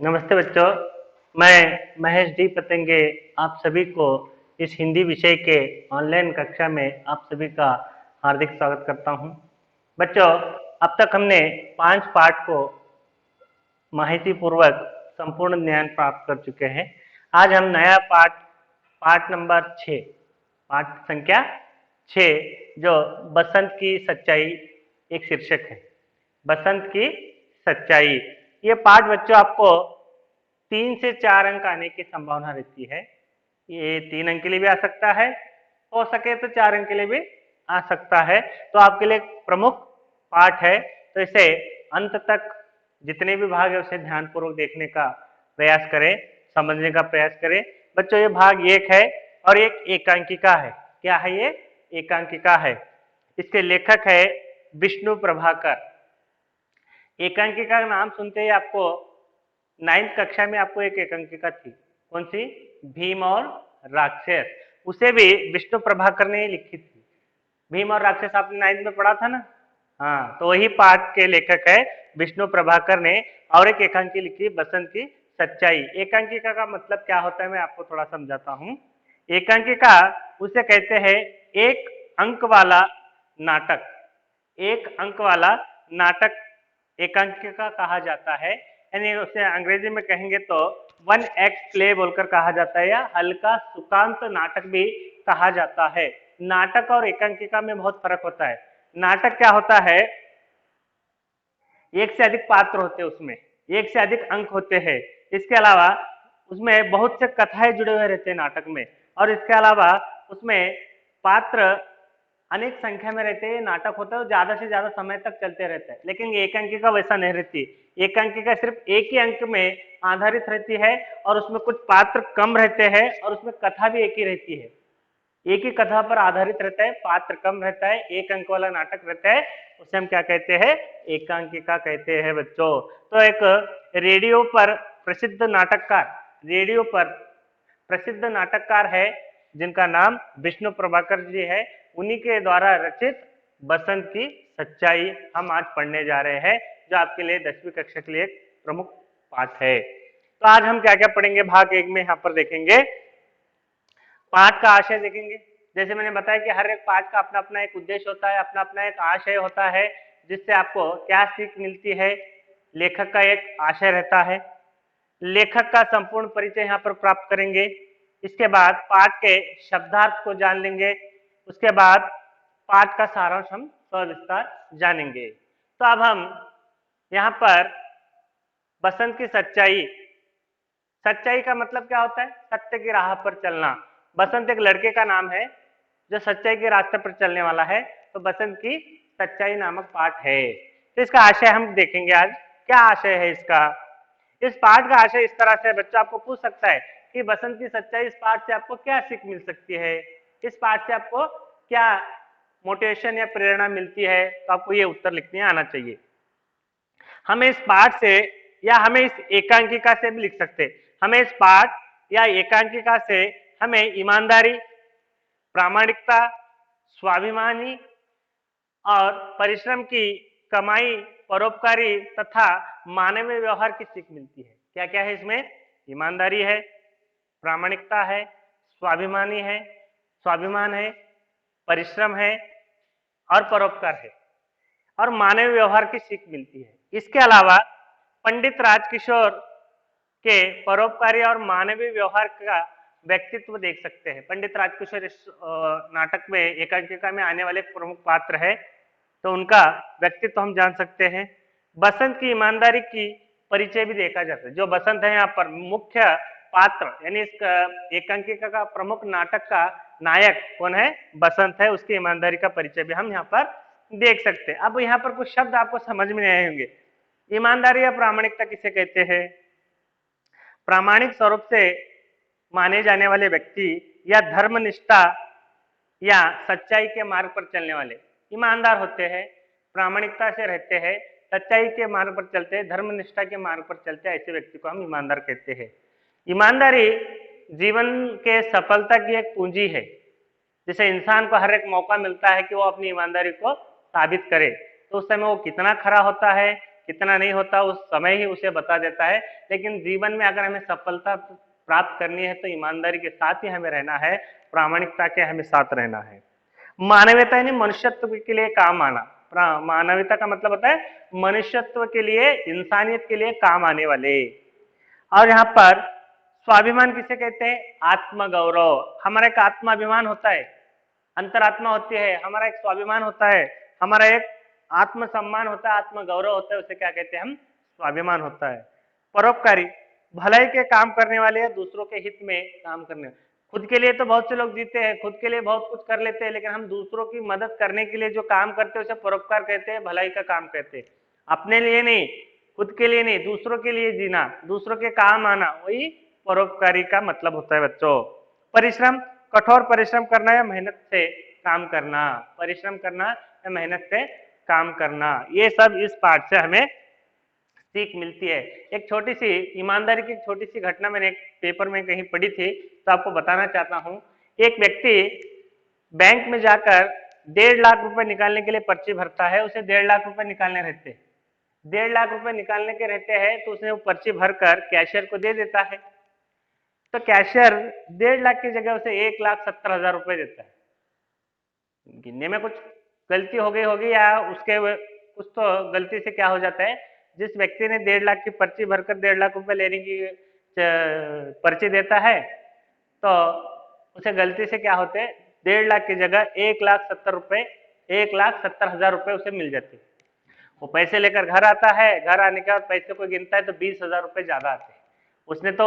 नमस्ते बच्चों, मैं महेश डी पतंगे आप सभी को इस हिंदी विषय के ऑनलाइन कक्षा में आप सभी का हार्दिक स्वागत करता हूं। बच्चों, अब तक हमने 5 पाठ को माहिती पूर्वक संपूर्ण ज्ञान प्राप्त कर चुके हैं। आज हम नया पाठ नंबर 6, पाठ संख्या 6 जो बसंत की सच्चाई एक शीर्षक है। बसंत की सच्चाई ये पाठ बच्चों आपको 3 से 4 अंक आने की संभावना रहती है। ये 3 अंक के लिए भी आ सकता है, हो सके तो 4 अंक के लिए भी आ सकता है। तो आपके लिए एक प्रमुख पाठ है, तो इसे अंत तक जितने भी भाग है उसे ध्यानपूर्वक देखने का प्रयास करें, समझने का प्रयास करें। बच्चों, ये भाग 1 है और एक एकांकिका है। क्या है ये? एकांकिका है। इसके लेखक है विष्णु प्रभाकर। एकांकिका का नाम सुनते ही आपको 9th कक्षा में आपको एक एकांकिका थी, कौन सी? भीम और राक्षस। उसे भी विष्णु प्रभाकर ने ही लिखी थी। भीम और राक्षस आपने 9th में पढ़ा था ना? हाँ, तो वही पाठ के लेखक है विष्णु प्रभाकर ने, और एक एकांकी लिखी बसंत की सच्चाई। एकांकिका का मतलब क्या होता है मैं आपको थोड़ा समझाता हूँ। एकांकिका उसे कहते हैं एक अंक वाला नाटक। एक अंक वाला नाटक एकांकिका कहा जाता है, यानी उसे अंग्रेजी में कहेंगे तो 1 एक्ट प्ले बोलकर कहा जाता है, या हल्का सुकांत नाटक भी कहा जाता है। नाटक और एकांकिका में बहुत फर्क होता है। नाटक क्या होता है? एक से अधिक पात्र होते हैं, उसमें एक से अधिक अंक होते हैं। इसके अलावा उसमें बहुत से कथाएं जुड़े हुए रहते हैं नाटक में, और इसके अलावा उसमें पात्र अनेक संख्या में रहते हैं। नाटक होता है तो ज्यादा से ज्यादा समय तक चलते रहते हैं, लेकिन एकांकिका वैसा नहीं रहती। एकांकिका सिर्फ एक ही अंक में आधारित रहती है, और उसमें कुछ पात्र कम रहते हैं, और उसमें कथा भी एक ही रहती है। एक ही कथा पर आधारित रहता है, पात्र कम रहता है, एक अंक वाला नाटक रहता है, उसे हम क्या कहते हैं? एकांकिका कहते हैं बच्चों। तो एक रेडियो पर प्रसिद्ध नाटककार, रेडियो पर प्रसिद्ध नाटककार है जिनका नाम विष्णु प्रभाकर जी है, उन्हीं के द्वारा रचित बसंत की सच्चाई हम आज पढ़ने जा रहे हैं, जो आपके लिए 10वीं कक्षा के लिए एक प्रमुख पाठ है। तो आज हम क्या क्या पढ़ेंगे? भाग 1 में यहाँ पर देखेंगे पाठ का आशय देखेंगे। जैसे मैंने बताया कि हर एक पाठ का अपना अपना एक उद्देश्य होता है, अपना अपना एक आशय होता है, जिससे आपको क्या सीख मिलती है। लेखक का एक आशय रहता है, लेखक का संपूर्ण परिचय यहाँ पर प्राप्त करेंगे। इसके बाद पाठ के शब्दार्थ को जान लेंगे। उसके बाद पाठ का सारांश हम सविस्तार जानेंगे। तो अब हम यहाँ पर बसंत की सच्चाई, सच्चाई का मतलब क्या होता है? सत्य की राह पर चलना। बसंत एक लड़के का नाम है जो सच्चाई के रास्ते पर चलने वाला है, तो बसंत की सच्चाई नामक पाठ है। तो इसका आशय हम देखेंगे आज। क्या आशय है इसका? इस पाठ का आशय इस तरह से बच्चा आपको पूछ सकता है कि बसंत की सच्चाई, इस पाठ से आपको क्या सीख मिल सकती है, इस पाठ से आपको क्या मोटिवेशन या प्रेरणा मिलती है, तो आपको ये उत्तर लिखने आना चाहिए। हमें इस पाठ से, या हमें इस एकांकिका से भी लिख सकते, हमें इस पाठ या एकांकिका से हमें ईमानदारी, प्रामाणिकता, स्वाभिमानी और परिश्रम की कमाई, परोपकारी तथा मानवीय व्यवहार की सीख मिलती है। क्या क्या है इसमें? ईमानदारी है, प्रामाणिकता है, स्वाभिमानी है, स्वाभिमान है, परिश्रम है और परोपकार है, और मानवीय व्यवहार की सीख मिलती है। इसके अलावा पंडित राजकिशोर के परोपकारी और मानवीय व्यवहार का व्यक्तित्व देख सकते हैं। पंडित राजकिशोर इस नाटक में, एकांकिका में आने वाले प्रमुख पात्र है, तो उनका व्यक्तित्व हम जान सकते हैं। बसंत की ईमानदारी की परिचय भी देखा जाता है। जो बसंत है यहाँ पर मुख्य पात्र, यानी इस एकांकिका का प्रमुख नाटक का नायक कौन है? बसंत है। उसकी ईमानदारी का परिचय भी हम यहाँ पर देख सकते हैं। अब यहाँ पर कुछ शब्द आपको समझ में आए होंगे। ईमानदारी या प्रामाणिकता किसे कहते हैं? प्रामाणिक स्वरूप से माने जाने वाले व्यक्ति, या धर्मनिष्ठा या सच्चाई के मार्ग पर चलने वाले ईमानदार होते हैं, प्रामाणिकता से रहते हैं, सच्चाई के मार्ग पर चलते हैं, धर्मनिष्ठा के मार्ग पर चलते हैं, ऐसे व्यक्ति को हम ईमानदार कहते हैं। ईमानदारी जीवन के सफलता की एक पूंजी है। जैसे इंसान को हर एक मौका मिलता है कि वो अपनी ईमानदारी को साबित करे, तो उस समय वो कितना खरा होता है, कितना नहीं होता उस समय ही उसे बता देता है। लेकिन जीवन में अगर हमें सफलता प्राप्त करनी है तो ईमानदारी के साथ ही हमें रहना है, प्रामाणिकता के हमें साथ रहना है। मानवीयता यानी मनुष्यत्व के लिए काम आना। मानवीयता का मतलब होता है मनुष्यत्व के लिए, इंसानियत के लिए काम आने वाले। और यहाँ पर स्वाभिमान किसे कहते हैं? आत्मगौरव। हमारा एक आत्माभिमान होता है, अंतरात्मा होती है, हमारा एक स्वाभिमान होता है, हमारा एक आत्मसम्मान होता है, आत्मगौरव होता है, उसे क्या कहते हैं हम? स्वाभिमान होता है। परोपकारी, भलाई के काम करने वाले, दूसरों के हित में काम करने। खुद के लिए तो बहुत से लोग जीते हैं, खुद के लिए बहुत कुछ कर लेते हैं, लेकिन हम दूसरों की मदद करने के लिए जो काम करते हैं उसे परोपकार कहते हैं, भलाई का काम कहते हैं। अपने लिए नहीं, खुद के लिए नहीं, दूसरों के लिए जीना, दूसरों के काम आना, वही परोपकारी का मतलब होता है बच्चों। परिश्रम, कठोर परिश्रम करना या मेहनत से काम करना। परिश्रम करना या मेहनत से काम करना, ये सब इस पाठ से हमें सीख मिलती है। एक छोटी सी ईमानदारी की छोटी सी घटना मैंने एक पेपर में कहीं पढ़ी थी, तो आपको बताना चाहता हूं। एक व्यक्ति बैंक में जाकर 1.5 लाख रुपए निकालने के लिए पर्ची भरता है, उसे 1.5 लाख रुपए निकालने रहते हैं। 1.5 लाख रुपए निकालने के रहते हैं तो उसने वो पर्ची भरकर कैशियर को दे देता है। तो कैशियर 1.5 लाख की जगह उसे 1,70,000 रुपए देता है। गिनने में कुछ गलती हो गई होगी या उसके कुछ तो गलती से क्या हो जाता है, जिस व्यक्ति ने 1.5 लाख की पर्ची भरकर 1.5 लाख रुपए लेने की पर्ची देता है, तो उसे गलती से क्या होते हैं, 1.5 लाख की जगह 1,70,000 रुपए उसे मिल जाते हैं। वो पैसे लेकर घर आता है, घर आने के बाद पैसे को गिनता है तो 20,000 रुपए ज्यादा आते हैं। उसने तो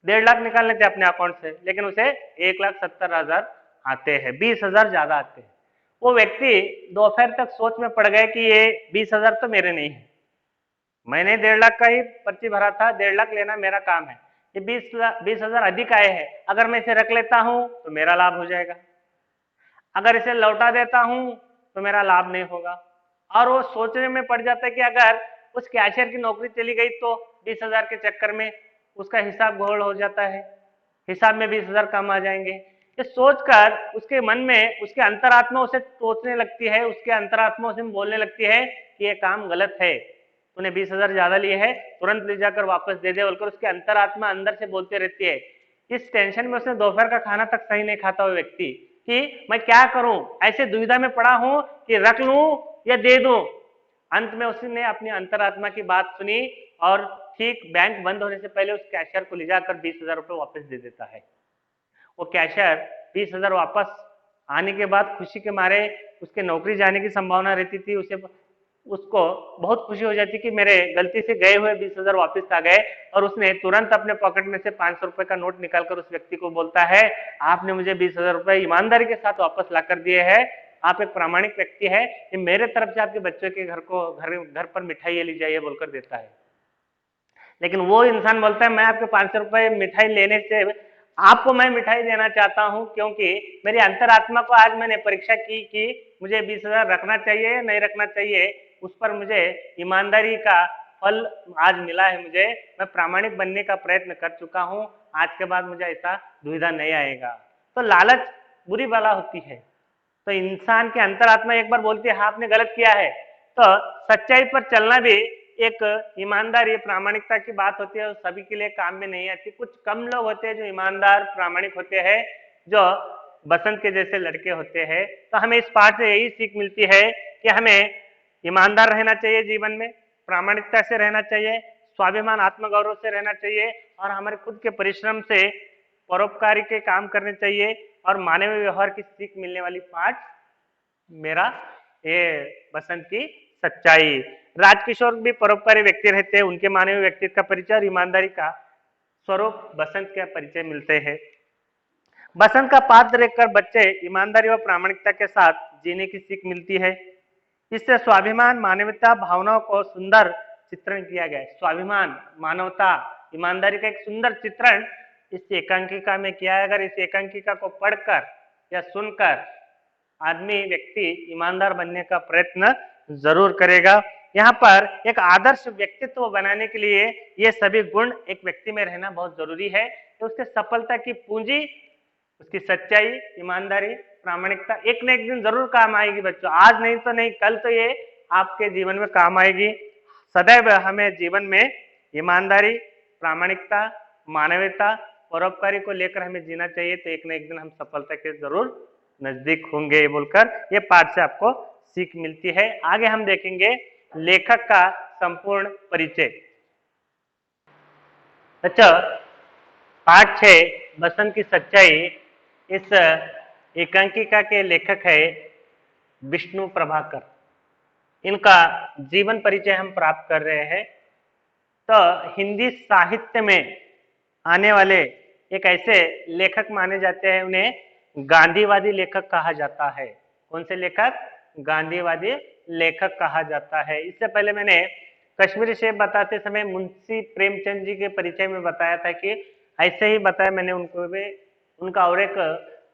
1.5 लाख निकालने थे अपने अकाउंट से, लेकिन उसे 1,70,000 आते हैं, 20,000 ज्यादा आते हैं। वो व्यक्ति दोपहर तक सोच में पड़ गए कि ये 20,000 तो मेरे नहीं है, मैंने 1.5 लाख का ही पर्ची भरा था, 1.5 लाख लेना मेरा काम है, ये 20,000 अधिक आए हैं, अगर मैं इसे रख लेता हूं तो मेरा लाभ हो जाएगा, अगर इसे लौटा देता हूं तो मेरा लाभ नहीं होगा। और वो सोचने में पड़ जाता है कि अगर उस कैशियर की नौकरी चली गई तो 20,000 के चक्कर में उसका हिसाब घोल हो जाता है, हिसाब में 20,000 कम आ जाएंगे। ये सोचकर उसके मन में, उसके अंतरात्मा उसे सोचने लगती है, उसके अंतरात्मा उसे बोलने लगती है कि ये काम गलत है, तूने 20,000 ज्यादा लिए है, तुरंत ले जाकर वापस दे दे, बोलकर उसके अंतरात्मा अंदर से बोलती रहती है। इस टेंशन में उसने दोपहर का खाना तक सही नहीं खाता हुआ व्यक्ति कि मैं क्या करूं, ऐसे दुविधा में पड़ा हूं कि रख लूं या दे दूं। अंत में उसने अपनी अंतरात्मा की बात सुनी और ठीक बैंक बंद होने से पहले उस कैशियर को ले जाकर 20,000 रुपए वापस दे देता है। वो कैशियर 20,000 वापस आने के बाद खुशी के मारे, उसके नौकरी जाने की संभावना रहती थी, उसको बहुत खुशी हो जाती कि मेरे गलती से गए हुए 20,000 वापस आ गए। और उसने तुरंत अपने पॉकेट में से 500 रुपए का नोट निकालकर उस व्यक्ति को बोलता है, आपने मुझे 20,000 रुपए ईमानदारी के साथ वापस ला कर दिए हैं, आप एक प्रामाणिक व्यक्ति है, ये मेरे तरफ से आपके बच्चों के घर पर मिठाई ले जाइए बोलकर देता है। लेकिन वो इंसान बोलता है, मैं आपके 500 रुपए मिठाई लेने से आपको मैं मिठाई देना चाहता हूं, क्योंकि मेरी अंतरात्मा को आज मैंने परीक्षा की कि मुझे 20,000 रखना चाहिए या नहीं रखना चाहिए, उस पर मुझे ईमानदारी का फल आज मिला है, मुझे, मैं प्रामाणिक बनने का प्रयत्न कर चुका हूं, आज के बाद मुझे ऐसा दुविधा नहीं आएगा। तो लालच बुरी बला होती है, तो इंसान के अंतरात्मा एक बार बोलती है हाँ आपने गलत किया है, तो सच्चाई पर चलना भी एक ईमानदारी, प्रामाणिकता की बात होती है, सभी के लिए काम में नहीं आती। कुछ कम लोग होते हैं जो ईमानदार प्रामाणिक होते हैं, जो बसंत के जैसे लड़के होते हैं। तो हमें इस पाठ से यही सीख मिलती है कि हमें ईमानदार रहना चाहिए, जीवन में प्रामाणिकता से रहना चाहिए, स्वाभिमान आत्मगौरव से रहना चाहिए, और हमारे खुद के परिश्रम से परोपकारी के काम करने चाहिए, और मानवीय व्यवहार की सीख मिलने वाली पाठ मेरा ये बसंत की सच्चाई। राजकिशोर भी परोपकारी व्यक्ति रहते हैं, उनके मानवीय व्यक्तित्व का परिचय और ईमानदारी का स्वरूप बसंत के परिचय मिलते हैं। बसंत का पात्र देखकर बच्चे ईमानदारी व प्रामाणिकता के साथ जीने की सीख मिलती है। इससे स्वाभिमान, मानवता भावनाओं को सुंदर चित्रण किया गया है। स्वाभिमान, मानवता, ईमानदारी का एक सुंदर चित्रण इस एकांकिका में किया है। अगर इस एकांकिका को पढ़कर या सुनकर आदमी, व्यक्ति ईमानदार बनने का प्रयत्न जरूर करेगा। यहाँ पर एक आदर्श व्यक्तित्व बनाने के लिए ये सभी गुण एक व्यक्ति में रहना बहुत जरूरी है। तो उसके सफलता की पूंजी उसकी सच्चाई, ईमानदारी, प्रामाणिकता एक न एक दिन जरूर काम आएगी बच्चों, आज नहीं तो नहीं, कल तो ये आपके जीवन में काम आएगी। सदैव हमें जीवन में ईमानदारी, प्रामाणिकता, मानवीयता, परोपकारी को लेकर हमें जीना चाहिए, तो एक न एक दिन हम सफलता के जरूर नजदीक होंगे, बोलकर ये पाठ से आपको सीख मिलती है। आगे हम देखेंगे लेखक का संपूर्ण परिचय। अच्छा, पाठ 6 बसंत की सच्चाई। इस एकांकिका के लेखक है विष्णु प्रभाकर। इनका जीवन परिचय हम प्राप्त कर रहे हैं। तो हिंदी साहित्य में आने वाले एक ऐसे लेखक माने जाते हैं, उन्हें गांधीवादी लेखक कहा जाता है। कौन से लेखक? गांधीवादी लेखक कहा जाता है। इससे पहले मैंने कश्मीरी शेफ बताते समय मुंशी प्रेमचंद जी के परिचय में बताया था कि ऐसे ही बताया मैंने उनको भी, उनका और एक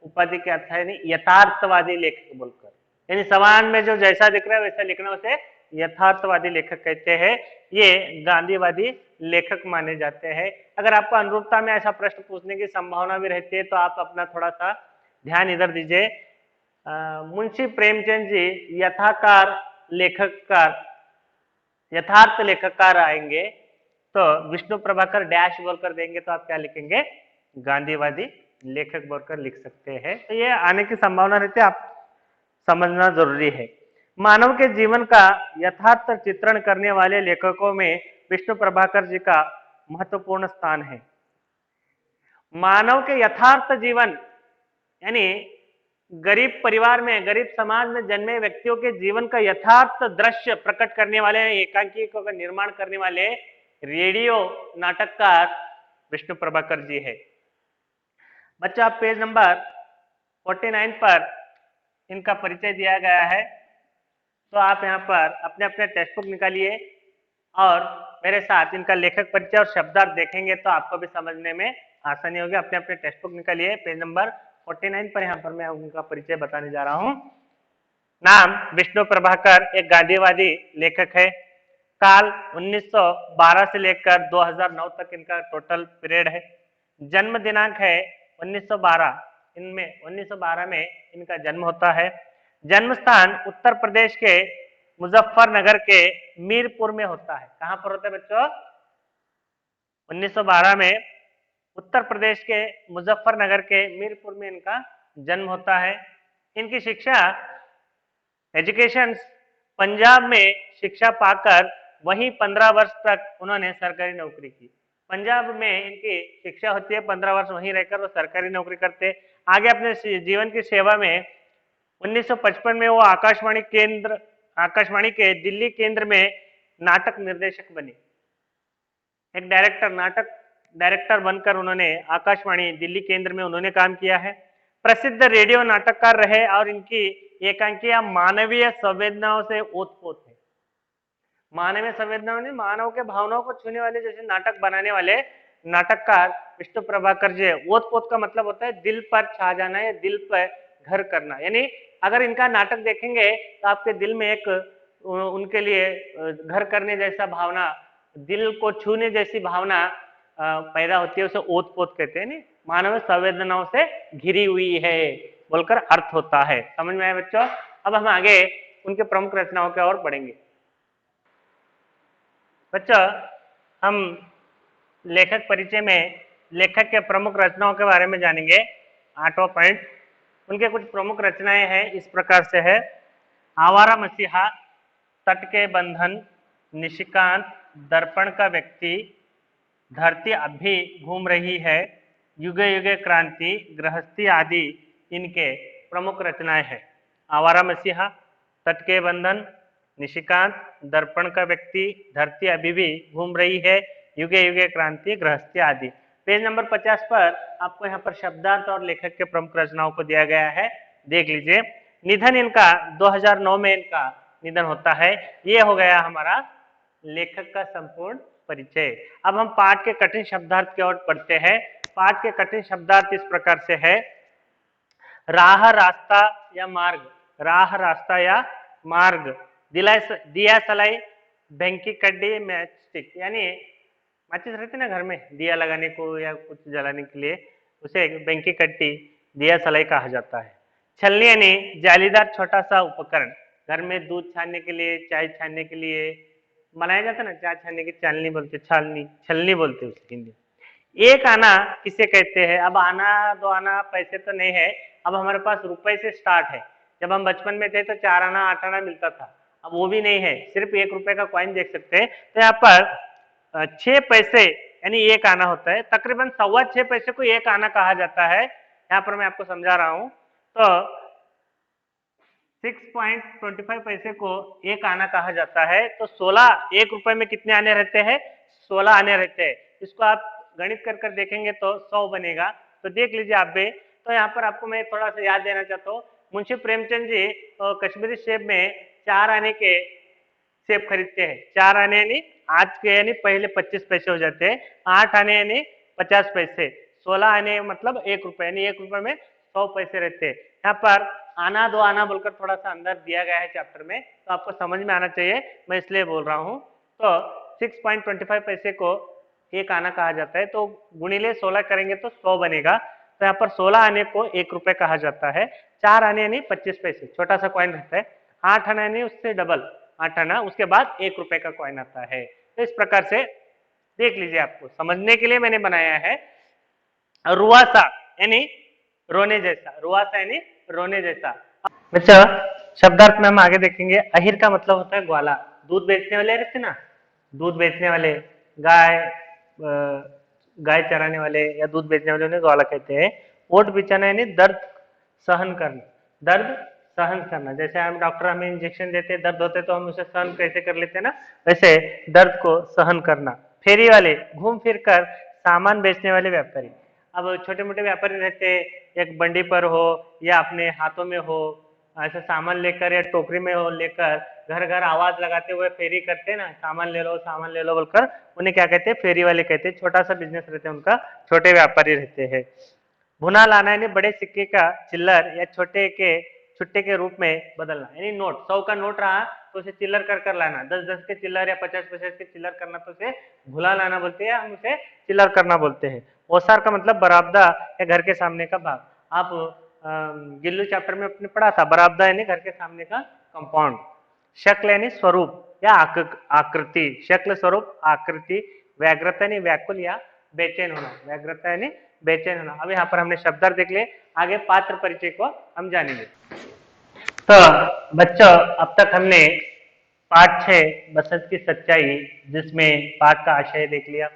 उपाधि क्या था, यानी यथार्थवादी लेखक बोलकर, यानी समाज में जो जैसा दिख रहा है वैसा लिखना, उसे यथार्थवादी लेखक कहते हैं। ये गांधीवादी लेखक माने जाते हैं। अगर आपको अनुरूपता में ऐसा प्रश्न पूछने की संभावना भी रहती है तो आप अपना थोड़ा सा ध्यान इधर दीजिए। मुंशी प्रेमचंद जी यथार्थ लेखककार आएंगे, तो विष्णु प्रभाकर डैश बोलकर देंगे तो आप क्या लिखेंगे? गांधीवादी लेखक बोलकर लिख सकते हैं। तो ये आने की संभावना रहती है, आप समझना जरूरी है। मानव के जीवन का यथार्थ चित्रण करने वाले लेखकों में विष्णु प्रभाकर जी का महत्वपूर्ण स्थान है। मानव के यथार्थ जीवन, यानी गरीब परिवार में, गरीब समाज में जन्मे व्यक्तियों के जीवन का यथार्थ दृश्य प्रकट करने वाले, एकांकिका का निर्माण करने वाले रेडियो नाटककार विष्णु प्रभाकर जी है। बच्चा, आप पेज नंबर 49 पर इनका परिचय दिया गया है। तो आप यहाँ पर अपने अपने टेक्स्ट बुक निकालिए और मेरे साथ इनका लेखक परिचय और शब्दार्थ देखेंगे तो आपको भी समझने में आसानी होगी। अपने अपने टेक्स्ट बुक निकालिए, पेज नंबर 49 पर यहाँ पर मैं उनका परिचय बताने जा रहा हूँ। नाम विष्णु प्रभाकर, एक गांधीवादी लेखक है। काल 1912 से लेकर 2009 तक इनका टोटल पीरियड है। जन्म दिनांक है 1912, इनमें 1912 में इनका जन्म होता है। जन्म स्थान उत्तर प्रदेश के मुजफ्फरनगर के मीरपुर में होता है। कहां पर होता है बच्चों? 1912 में उत्तर प्रदेश के मुजफ्फरनगर के मीरपुर में इनका जन्म होता है। इनकी शिक्षा, एजुकेशन, पंजाब में शिक्षा पाकर वहीं 15 वर्ष तक उन्होंने सरकारी नौकरी की। पंजाब में इनकी शिक्षा होती है, 15 वर्ष वहीं रहकर वो सरकारी नौकरी करते। आगे अपने जीवन की सेवा में 1955 में वो आकाशवाणी के दिल्ली केंद्र में नाटक निर्देशक बने। एक नाटक डायरेक्टर बनकर उन्होंने आकाशवाणी दिल्ली केंद्र में उन्होंने काम किया है। प्रसिद्ध रेडियो नाटककार रहे और इनकी एकांकियां मानवीय संवेदनाओं से ओतप्रोत है। मानवीय संवेदनाओं ने मानव के भावनाओं को छूने वाले जैसे नाटक बनाने वाले नाटककार विष्णु प्रभाकर जी। ओतप्रोत का मतलब होता है दिल पर छा जाना या दिल पर घर करना। यानी अगर इनका नाटक देखेंगे तो आपके दिल में एक उनके लिए घर करने जैसा भावना, दिल को छूने जैसी भावना पैदा होती है, उसे ओतप्रोत कहते हैं। मानव संवेदनाओं से घिरी हुई है बोलकर अर्थ होता है। समझ में आया बच्चों? अब हम आगे उनके प्रमुख रचनाओं की ओर बढ़ेंगे। बच्चों, हम लेखक परिचय में लेखक के प्रमुख रचनाओं के बारे में जानेंगे। 8वां पॉइंट, उनके कुछ प्रमुख रचनाएं हैं, इस प्रकार से है। आवारा मसीहा, तट के बंधन, निशिकांत, दर्पण का व्यक्ति, धरती अब भी घूम रही है, युगे युगे क्रांति, गृहस्थी आदि इनके प्रमुख रचनाएं हैं। आवारा मसीहा, तट के बंधन, निशिकांत, दर्पण का व्यक्ति, धरती अभी भी घूम रही है, युगे युगे क्रांति, गृहस्थी आदि। पेज नंबर 50 पर आपको यहाँ पर शब्दार्थ और लेखक के प्रमुख रचनाओं को दिया गया है, देख लीजिए। निधन इनका 2009 में इनका निधन होता है। ये हो गया हमारा लेखक का संपूर्ण परिचय। अब हम पाठ के कठिन शब्दार्थ की ओर बढ़ते हैं। पाठ के कठिन शब्दार्थ इस प्रकार से है। राह, रास्ता या मार्ग, राह, रास्ता या मार्ग, दिया सलाई, भेंकी कड्डी, मैच स्टिक, यानी माचिस रहती ना घर में दिया लगाने को या कुछ जलाने के लिए, उसे भेंकी कड्डी, दिया सलाई कहा जाता है। छलनी यानी जालीदार छोटा सा उपकरण, घर में दूध छानने के लिए, चाय छानने के लिए, बनाया जाता है ना, चार छानने की चालनी बोलते, छालनी छलनी बोलते उसकी हिंदी। एक आना किसे कहते हैं? अब आना दो आना पैसे तो नहीं है, अब हमारे पास रुपए से स्टार्ट है। जब हम बचपन में थे तो 4 आना 8 आना मिलता था, अब वो भी नहीं है, सिर्फ 1 रुपए का कॉइन देख सकते हैं। तो यहाँ पर 6 पैसे यानी 1 आना होता है, तकरीबन 6.25 पैसे को 1 आना कहा जाता है। यहाँ पर मैं आपको समझा रहा हूँ। तो 6.25 पैसे को 1 आना कहा जाता है। तो 16 1 रुपए में कितने आने रहते हैं? 16 आने रहते हैं। इसको आप गणित कर कर देखेंगे तो 100 बनेगा। तो देख लीजिए आप भी। तो यहाँ पर आपको मैं थोड़ा सा याद देना चाहता हूँ, मुंशी प्रेमचंद जी कश्मीरी सेब में 4 आने के सेब खरीदते हैं। 4 आने यानी आज के यानी पहले 25 पैसे हो जाते हैं, 8 आने यानी 50 पैसे, 16 आने मतलब 1 रुपए, यानी 1 रुपए में 100 पैसे रहते हैं। यहाँ पर आना दो आना बोलकर थोड़ा सा अंदर दिया गया है चैप्टर में, तो आपको समझ में आना चाहिए, मैं इसलिए बोल रहा हूँ। तो 6.25 पैसे को 1 आना कहा जाता है, तो गुणिले 16 करेंगे तो 100 बनेगा। तो यहाँ पर 16 आने को 1 रुपए कहा जाता है। 4 आने यानी 25 पैसे, छोटा सा कॉइन रहता है। 8 आना यानी उससे डबल 8 आना, उसके बाद 1 रुपए का कॉइन आता है। तो इस प्रकार से देख लीजिए, आपको समझने के लिए मैंने बनाया है। रुआसा यानी रोने जैसा, रुआसा यानी रोने जैसा। बच्चा शब्दार्थ में हम आगे देखेंगे। अहिर का मतलब होता है ग्वाला, दूध बेचने वाले रहते ना, दूध बेचने वाले, गाय गाय चराने वाले या दूध बेचने वाले उन्हें ग्वाला कहते हैं। ओट बिछाना यानी दर्द सहन करना, दर्द सहन करना। जैसे हम डॉक्टर हमें इंजेक्शन देते हैं, दर्द होते तो हम उसे सहन कैसे कर लेते हैं ना, वैसे दर्द को सहन करना। फेरी वाले, घूम फिर कर सामान बेचने वाले व्यापारी। अब छोटे मोटे व्यापारी रहते, एक बंडी पर हो या अपने हाथों में हो, ऐसा सामान लेकर या टोकरी में हो लेकर घर घर आवाज लगाते हुए फेरी करते हैं ना, सामान ले लो बोलकर, उन्हें क्या कहते हैं? फेरी वाले कहते हैं। छोटा सा बिजनेस रहते हैं उनका, छोटे व्यापारी रहते हैं। भुना लाना यानी बड़े सिक्के का चिल्लर या छोटे के छुट्टे के रूप में बदलना, यानी नोट 100 का नोट रहा तो उसे चिल्लर कर कर लाना, 10-10 के चिल्लर या 50-50 के चिल्लर करना, तो उसे भुला लाना बोलते हैं, हम उसे चिल्लर करना बोलते हैं। ओसार का मतलब बरामदा या घर के सामने का भाग। आप गिल्लू चैप्टर में अपने पढ़ा था, बरामदा यानी घर के सामने का कंपाउंड। शक्ल यानी स्वरूप या आकृति, शक्ल स्वरूप आकृति। व्याग्रता यानी व्याकुल या बेचैन होना, व्याग्रता यानी बेचैन होना। अब यहाँ पर हमने शब्दार्थ देख लिए, आगे पात्र परिचय को हम जानेंगे। तो बच्चों अब तक हमने पाठ 6 बसंत की सच्चाई, जिसमें पाठ का आशय देख लिया,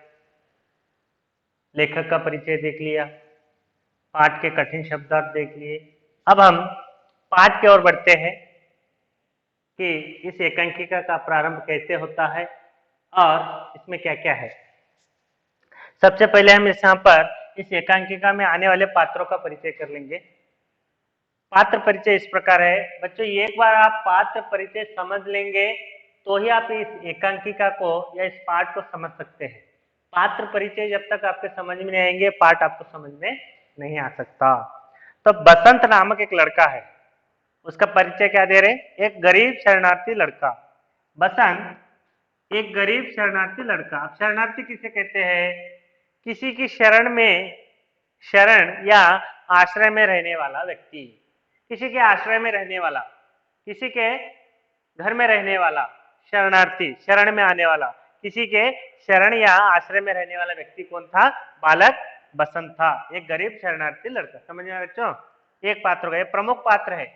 लेखक का परिचय देख लिया, पाठ के कठिन शब्दार्थ देख लिए। अब हम पाठ की ओर बढ़ते हैं कि इस एकांकिका का प्रारंभ कैसे होता है और इसमें क्या क्या है। सबसे पहले हम यहाँ पर इस एकांकिका में आने वाले पात्रों का परिचय कर लेंगे। पात्र परिचय इस प्रकार है बच्चों, एक बार आप पात्र परिचय समझ लेंगे तो ही आप इस एकांकिका को या इस पाठ को समझ सकते हैं। पात्र परिचय जब तक आपके समझ में नहीं आएंगे, पाठ आपको समझ में नहीं आ सकता। तो बसंत नामक एक लड़का है, उसका परिचय क्या दे रहे? एक गरीब शरणार्थी लड़का। बसंत एक गरीब शरणार्थी लड़का। अब शरणार्थी किसे कहते हैं? किसी की शरण में, शरण या आश्रय में रहने वाला व्यक्ति, किसी के आश्रय में रहने वाला, किसी के घर में रहने वाला शरणार्थी, शरण में आने वाला, किसी के शरण या आश्रय में रहने वाला व्यक्ति कौन था? बालक बसंत था, एक गरीब शरणार्थी लड़का। समझ में आया बच्चों? एक पात्र का, प्रमुख पात्र है,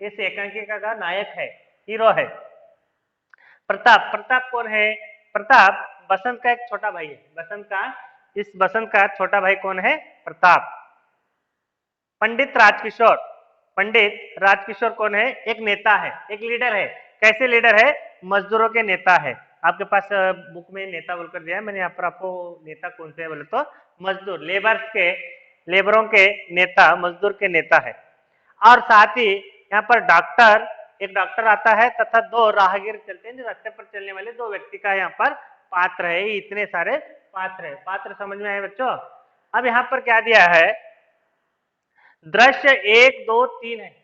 इस एकांकिका का नायक है, हीरो है। प्रताप, प्रताप कौन है? प्रताप बसंत का एक छोटा भाई है। बसंत का, इस बसंत का छोटा भाई कौन है? प्रताप। पंडित राजकिशोर, पंडित राजकिशोर कौन है? एक नेता है, एक लीडर है। कैसे लीडर है? मजदूरों के नेता है। आपके पास बुक में नेता बोलकर दिया है, मैंने यहाँ पर आपको नेता कौन से है बोले तो मजदूर, लेबर्स के, लेबरों के नेता, मजदूर के नेता है। और साथ ही यहाँ पर डॉक्टर, एक डॉक्टर आता है तथा 2 राहगीर चलते हैं, जो रास्ते पर चलने वाले 2 व्यक्ति का यहाँ पर पात्र है। इतने सारे पात्र है। पात्र समझ में आए बच्चों? अब यहाँ पर क्या दिया है? दृश्य 1 2 3 है।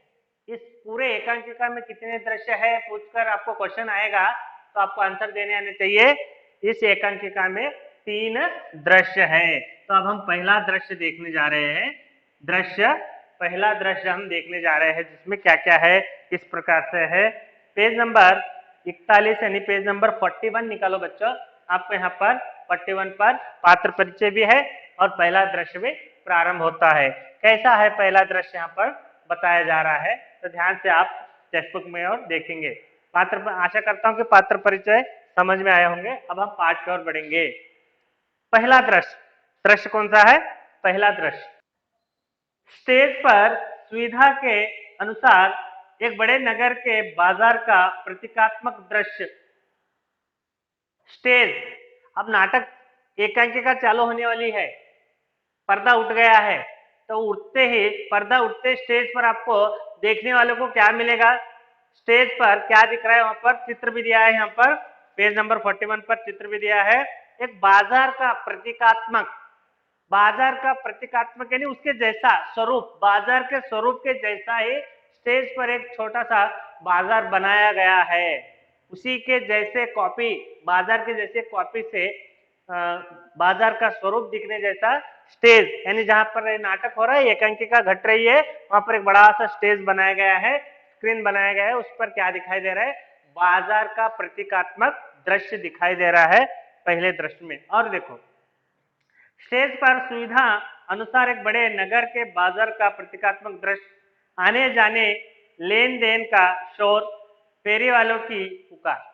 इस पूरे एकांकिका में कितने दृश्य है पूछकर आपको क्वेश्चन आएगा तो आपको आंसर देने आने चाहिए। इस एकांकिका में 3 दृश्य है। तो अब हम पहला दृश्य देखने जा रहे हैं। दृश्य, पहला दृश्य हम देखने जा रहे हैं, जिसमें क्या क्या है, किस प्रकार से है। पेज नंबर 41 यानी पेज नंबर 41 निकालो बच्चों। आपको यहाँ पर 41 पर पात्र परिचय भी है और पहला दृश्य भी प्रारंभ होता है। कैसा है पहला दृश्य यहाँ पर बताया जा रहा है, तो ध्यान से आप टेक्स्ट बुक में और देखेंगे। आशा करता हूँ कि पात्र परिचय समझ में आए होंगे। अब हम पाठ की ओर बढ़ेंगे। पहला दृश्य कौन सा है? पहला दृश्य, स्टेज पर सुविधा के अनुसार एक बड़े नगर के बाजार का प्रतीकात्मक दृश्य। स्टेज, अब नाटक एकांकिका चालू होने वाली है, पर्दा उठ गया है, तो उठते ही पर्दा उठते स्टेज पर आपको देखने वालों को क्या मिलेगा? स्टेज पर क्या दिख रहा है? वहां पर चित्र भी दिया है, यहाँ पर पेज नंबर 41 पर चित्र भी दिया है। एक बाजार का प्रतीकात्मक, बाजार का प्रतीकात्मक यानी उसके जैसा स्वरूप, बाजार के स्वरूप के जैसा ही स्टेज पर एक छोटा सा बाजार बनाया गया है। उसी के जैसे कॉपी, बाजार के जैसे कॉपी से बाजार का स्वरूप दिखने जैसा स्टेज, यानी जहां पर नाटक हो रहा है, एकांकिका घट रही है, वहां पर एक बड़ा सा स्टेज बनाया गया है, स्क्रीन बनाया गया है। उस पर क्या दिखाई दे रहा है? बाजार का प्रतीकात्मक दृश्य दिखाई दे रहा है पहले दृश्य में। और देखो, स्टेज पर सुविधा अनुसार एक बड़े नगर के बाजार का प्रतीकात्मक दृश्य, आने जाने लेन देन का शोर, फेरी वालों की पुकार।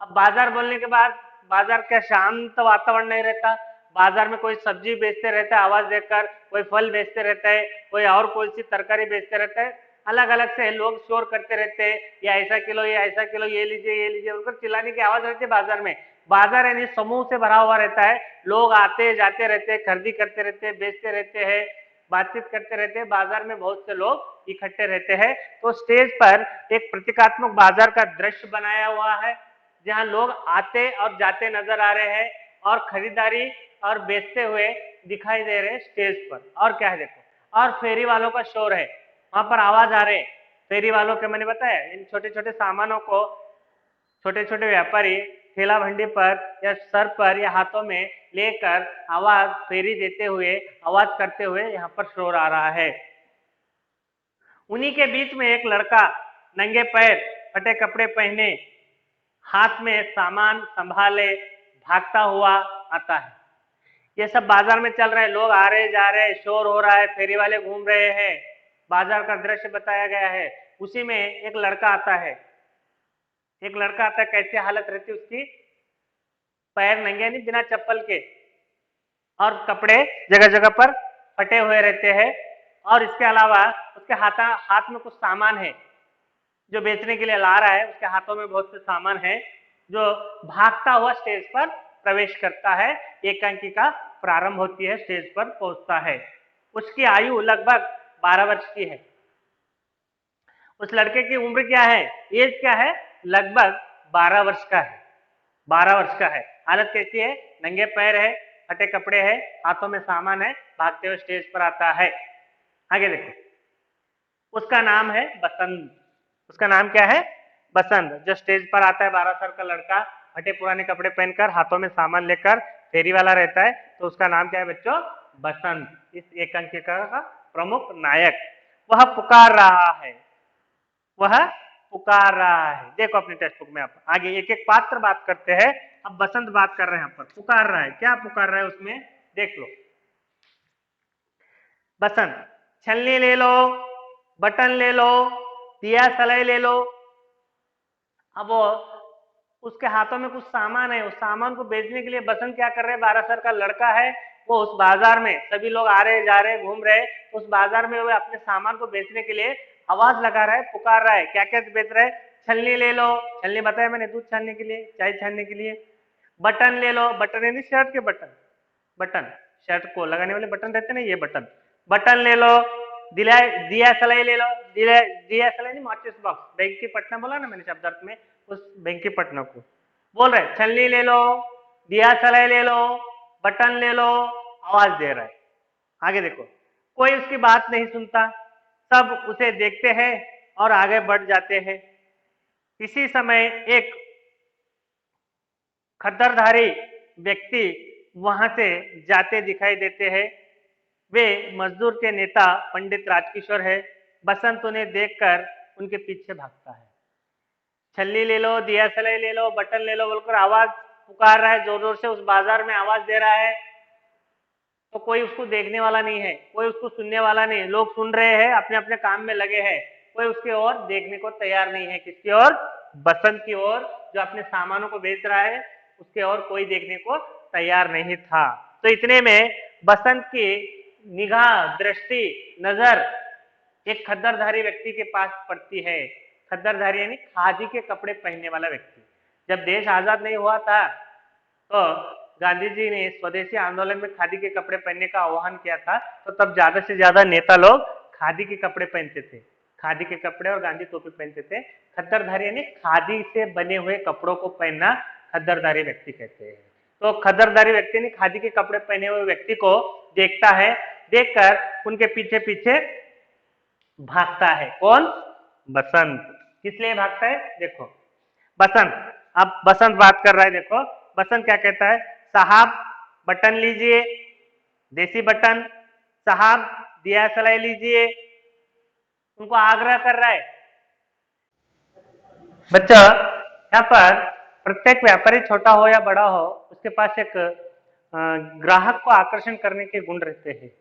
अब बाजार बोलने के बाद बाजार क्या शांत वातावरण नहीं रहता? बाजार में कोई सब्जी बेचते रहता है आवाज देकर, कोई फल बेचते रहता है, कोई और कोई सी तरकारी बेचते रहता है, अलग अलग से लोग शोर करते रहते हैं, या ऐसा किलो, या ऐसा किलो, ये लीजिए बोलकर चिल्लाने की आवाज रहती है बाजार में। बाजार यानी समूह से भरा हुआ रहता है, लोग आते जाते रहते हैं, खरीदी करते रहते हैं, बेचते रहते हैं, बातचीत करते रहते हैं, बाजार में बहुत से लोग इकट्ठे रहते हैं। तो स्टेज पर एक प्रतीकात्मक बाजार का दृश्य बनाया हुआ है, जहां लोग आते और जाते नजर आ रहे हैं और खरीदारी और बेचते हुए दिखाई दे रहे हैं स्टेज पर। और क्या है देखो, और फेरी वालों का शोर है, वहां पर आवाज आ रहे हैं फेरी वालों के। मैंने बताया इन छोटे छोटे सामानों को छोटे छोटे व्यापारी ठेला भंडी पर या सर पर या हाथों में लेकर आवाज फेरी देते हुए, आवाज करते हुए यहाँ पर शोर आ रहा है। उन्हीं के बीच में एक लड़का नंगे पैर, फटे कपड़े पहने, हाथ में सामान संभाले भागता हुआ आता है। ये सब बाजार में चल रहा है, लोग आ रहे जा रहे हैं, शोर हो रहा है, फेरी वाले घूम रहे हैं, बाजार का दृश्य बताया गया है। उसी में एक लड़का आता है, एक लड़का आता है, कैसी हालत रहती है उसकी? पैर नंगे नहीं, बिना चप्पल के, और कपड़े जगह जगह पर फटे हुए रहते हैं। और इसके अलावा उसके हाथ में कुछ सामान है जो बेचने के लिए ला रहा है, उसके हाथों में बहुत से सामान है, जो भागता हुआ स्टेज पर प्रवेश करता है। एकांकिका प्रारंभ होती है, स्टेज पर पहुंचता है। उसकी आयु लगभग 12 वर्ष की है। उस लड़के की उम्र क्या है? एज क्या है? लगभग 12 वर्ष का है, 12 वर्ष का है। हालत कैसी है? नंगे पैर है, फटे कपड़े है, हाथों में सामान है, भागते हुए स्टेज पर आता है। आगे देखो, उसका नाम है बसंत। उसका नाम क्या है? बसंत। जो स्टेज पर आता है 12 साल का लड़का, फटे पुराने कपड़े पहनकर, हाथों में सामान लेकर, फेरी वाला रहता है, तो उसका नाम क्या है बच्चों? बसंत। इस एकांकिका का प्रमुख नायक। वह पुकार रहा है, वह पुकार रहा है। देखो अपने टेक्स्ट बुक में आप आगे एक एक पात्र बात करते हैं। अब बसंत बात कर रहे हैं, यहाँ पर पुकार रहा है। क्या पुकार रहा है उसमें देख लो। बसंत, छलनी ले लो, बटन ले लो, दिया सलाई ले लो। अब वो उसके हाथों में कुछ सामान है, उस सामान को बेचने के लिए बसंत क्या कर रहे हैं? 12 साल का लड़का है, वो उस बाजार में, सभी लोग आ रहे जा रहे घूम रहे, उस बाजार में वो अपने सामान को बेचने के लिए आवाज लगा रहा है, पुकार रहा है। क्या क्या बेच रहा है? छलनी ले लो, छलनी बताया मैंने, दूध छानने के लिए, चाय छानने के लिए। बटन ले लो, बटन यानी शर्ट के बटन, बटन शर्ट को लगाने वाले बटन रहते ना, ये बटन। बटन ले लो, दिया सलाई ले लो, दिया सलाई नहीं, माचिस बॉक्स, बेंकी पटना बोला ना मैंने शब्दार्थ में, उस बेंकी पटना को बोल रहे। छलनी ले लो, दिया सलाई ले लो, बटन ले लो, आवाज दे रहा है। आगे देखो, कोई उसकी बात नहीं सुनता, सब उसे देखते हैं और आगे बढ़ जाते हैं। इसी समय एक खद्दरधारी व्यक्ति वहां से जाते दिखाई देते हैं। वे मजदूर के नेता पंडित राजकिशोर है। बसंत उन्हें देखकर उनके पीछे भागता है। छल्ली ले लो, दिया सलाई ले लो, बटन ले लो बोलकर आवाज पुकार रहा है, जोर जोर से उस बाजार में आवाज दे रहा है, तो कोई उसको देखने वाला नहीं है, कोई उसको सुनने वाला नहीं है। लोग सुन रहे हैं, अपने अपने काम में लगे हैं, कोई उसकी ओर देखने को तैयार नहीं है। किसकी ओर? बसंत की ओर, जो अपने सामानों को बेच रहा है, उसके ओर कोई देखने को तैयार नहीं था। तो इतने में बसंत की निगाह, दृष्टि, नजर एक खद्दरधारी व्यक्ति के पास पड़ती है। खद्दरधारी यानी खादी के कपड़े पहनने वाला व्यक्ति। जब देश आजाद नहीं हुआ था तो गांधी जी ने स्वदेशी आंदोलन में खादी के कपड़े पहनने का आह्वान किया था, तो तब ज्यादा से ज्यादा नेता लोग खादी के कपड़े पहनते थे, खादी के कपड़े और गांधी टोपी पहनते थे। खद्दरधारी यानी खादी से बने हुए कपड़ों को पहनना खद्दरधारी व्यक्ति कहते हैं। तो खद्दरधारी व्यक्ति ने खादी के कपड़े पहने हुए व्यक्ति को देखता है, देखकर उनके पीछे पीछे भागता है। कौन? बसंत। किस लिए भागता है? देखो बसंत, अब बसंत बात कर रहा है। देखो बसंत क्या कहता है, साहब बटन लीजिए, देसी बटन, साहब दिया सलाई लीजिए, उनको आग्रह कर रहा है। बच्चा यहाँ पर प्रत्येक व्यापारी छोटा हो या बड़ा हो, उसके पास एक ग्राहक को आकर्षण करने के गुण रहते हैं।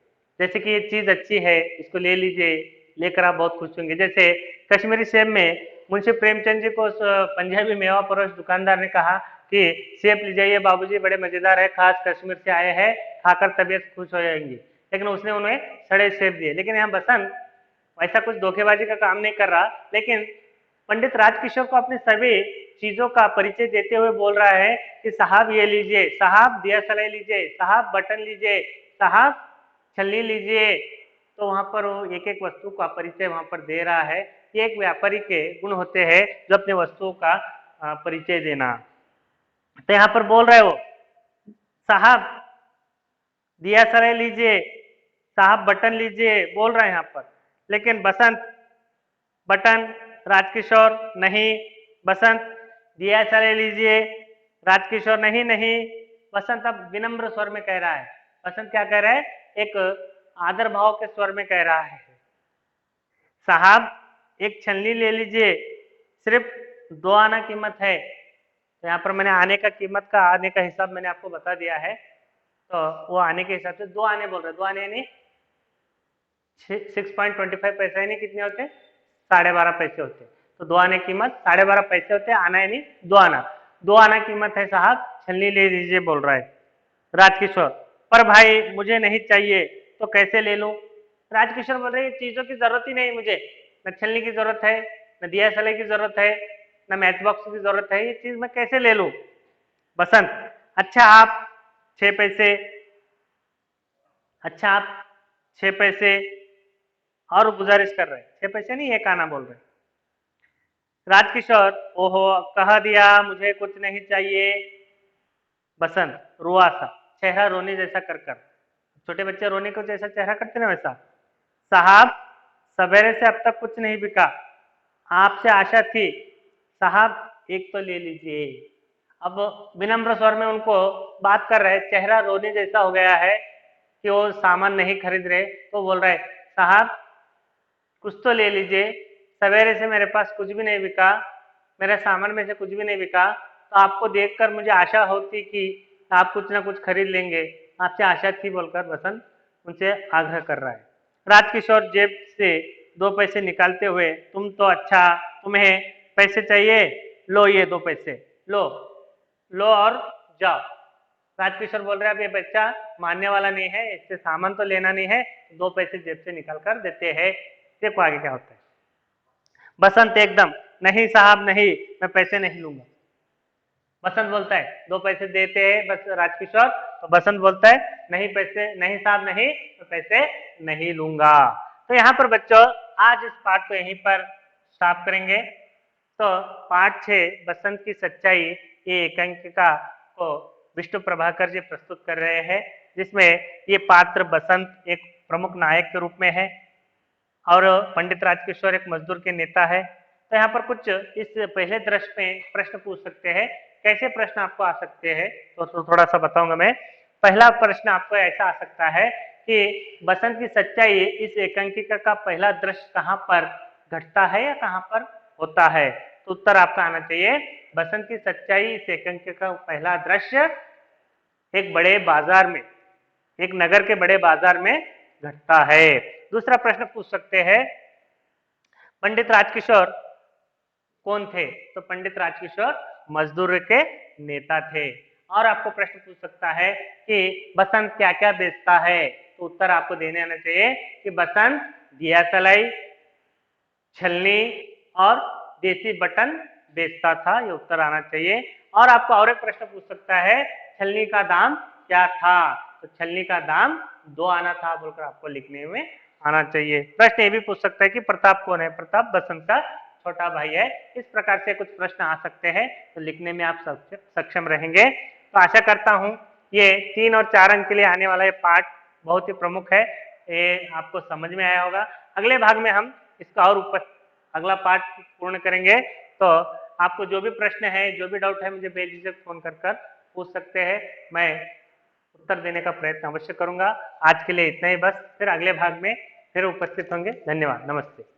जैसे कि ये चीज अच्छी है, इसको ले लीजिए, लेकर आप बहुत खुश होंगे। जैसे कश्मीरी सेब में मुंशी प्रेमचंद जी को उस पंजाबी मेवा फरोश दुकानदार ने कहा कि सेब ले जाइए बाबूजी, बड़े मजेदार है, खास कश्मीर से आए हैं, खाकर तबीयत खुश हो जाएंगी। लेकिन उसने उन्हें सड़े सेब दिए। लेकिन यहाँ बसंत ऐसा कुछ धोखेबाजी का काम नहीं कर रहा, लेकिन पंडित राजकिशोर को अपनी सभी चीजों का परिचय देते हुए बोल रहा है कि साहब ये लीजिए, साहब दिया सलाई लीजिए, साहब बटन लीजिए, साहब छल्ली लीजिए। तो वहां पर वो एक एक वस्तु का परिचय वहां पर दे रहा है। ये एक व्यापारी के गुण होते हैं, जो अपने वस्तुओं का परिचय देना। तो यहाँ पर बोल रहे हो साहब दिया सलाई लीजिए, साहब बटन लीजिए, बोल रहे हैं यहाँ पर। लेकिन बसंत बटन, राजकिशोर नहीं, बसंत दिया सलाई लीजिए, राजकिशोर नहीं नहीं। बसंत अब विनम्र स्वर में कह रहा है। बसंत क्या कह रहा है? एक आदर भाव के स्वर में कह रहा है, साहब एक छलनी ले लीजिए, सिर्फ 2 आना कीमत है। तो यहाँ पर मैंने आने का कीमत का, आने का हिसाब मैंने आपको बता दिया है। तो वो आने के हिसाब से 2 आने बोल रहे, 2 आने यानी 6.25 पैसे यानी कितने होते हैं? 12.5 पैसे होते हैं। तो 2 आने कीमत 12.5 पैसे होते हैं। आना यानी 2 आना, 2 आना कीमत है साहब, छलनी ले लीजिए बोल रहा है राजकिशोर। पर भाई मुझे नहीं चाहिए, तो कैसे ले लूं? राजकिशोर बोल रहे चीजों की जरूरत ही नहीं मुझे, न छलनी की जरूरत है, न दिया सलाई की जरूरत है, न मैच बॉक्स की जरूरत है, ये चीज मैं कैसे ले लूं? बसंत अच्छा आप 6 पैसे, अच्छा आप 6 पैसे और गुजारिश कर रहे हैं। 6 पैसे नहीं, 1 आना बोल रहे। राजकिशोर ओहो कह दिया मुझे कुछ नहीं चाहिए। बसंत रुआ सा, चेहरा रोने जैसा कर कर, छोटे बच्चे रोने को जैसा चेहरा करते ना वैसा। साहब सवेरे से अब तक कुछ नहीं बिका, आपसे आशा थी, साहब एक तो ले लीजिए। अब विनम्र स्वर में उनको बात कर रहे, चेहरा रोने जैसा हो गया है कि वो सामान नहीं खरीद रहे। तो बोल रहे साहब कुछ तो ले लीजिए, सवेरे से मेरे पास कुछ भी नहीं बिका, मेरे सामान में से कुछ भी नहीं बिका, तो आपको देखकर मुझे आशा होती कि आप कुछ ना कुछ खरीद लेंगे, आपसे आशा थी बोलकर बसंत उनसे आग्रह कर रहा है। राजकिशोर जेब से 2 पैसे निकालते हुए, तुम तो अच्छा, तुम्हें पैसे चाहिए, लो ये 2 पैसे, लो लो और जाओ। राजकिशोर बोल रहे अब ये बच्चा मानने वाला नहीं है, इससे सामान तो लेना नहीं है, 2 पैसे जेब से निकाल कर देते हैं। देखो आगे क्या होता है। बसंत एकदम नहीं साहब नहीं, मैं पैसे नहीं लूंगा। बसंत बोलता है 2 पैसे देते हैं बस राजकिशोर, तो बसंत बोलता है नहीं पैसे नहीं साहब नहीं, मैं पैसे नहीं लूंगा। तो यहाँ पर बच्चों आज इस पाठ को यहीं पर स्टॉप करेंगे। तो पाठ 6 बसंत की सच्चाई, ये एकांकिका को विष्णु प्रभाकर जी प्रस्तुत कर रहे हैं, जिसमें ये पात्र बसंत एक प्रमुख नायक के रूप में है और पंडित राजकिशोर एक मजदूर के नेता है। तो यहाँ पर कुछ इस पहले दृश्य में प्रश्न पूछ सकते हैं। कैसे प्रश्न आपको आ सकते हैं तो थोड़ा सा बताऊंगा मैं। पहला प्रश्न आपको ऐसा आ सकता है कि बसंत की सच्चाई इस एकांकिका का पहला दृश्य कहाँ पर घटता है या कहाँ पर होता है? तो उत्तर आपका आना चाहिए बसंत की सच्चाई। इस एकांक का पहला दृश्य एक बड़े बाजार में, एक नगर के बड़े बाजार में घटता है। दूसरा प्रश्न पूछ सकते हैं, पंडित राजकिशोर कौन थे? तो पंडित राजकिशोर मजदूर के नेता थे। और आपको प्रश्न पूछ सकता है कि बसंत क्या क्या बेचता है? तो उत्तर आपको देने आना चाहिए कि बसंत दिया सलाई, छलनी और देसी बटन बेचता था। ये उत्तर आना चाहिए। और आपको और एक प्रश्न पूछ सकता है, छलनी का दाम क्या था? तो छलनी का दाम 2 आना था बोलकर आपको लिखने में आना चाहिए। प्रश्न ये भी पूछ सकता है कि प्रताप कौन है? प्रताप बसंत का छोटा भाई है। इस प्रकार से कुछ प्रश्न आ सकते हैं, तो लिखने में आप सक्षम रहेंगे। तो आशा करता हूं ये 3 और 4 अंक के लिए आने वाला ये पार्ट बहुत ही प्रमुख है, ये आपको समझ में आया होगा। अगले भाग में हम इसका और ऊपर अगला पार्ट पूर्ण करेंगे। तो आपको जो भी प्रश्न है, जो भी डाउट है, मुझे बेझिझक फोन कर पूछ सकते हैं। मैं उत्तर देने का प्रयत्न अवश्य करूंगा। आज के लिए इतना ही बस, फिर अगले भाग में फिर उपस्थित होंगे। धन्यवाद, नमस्ते।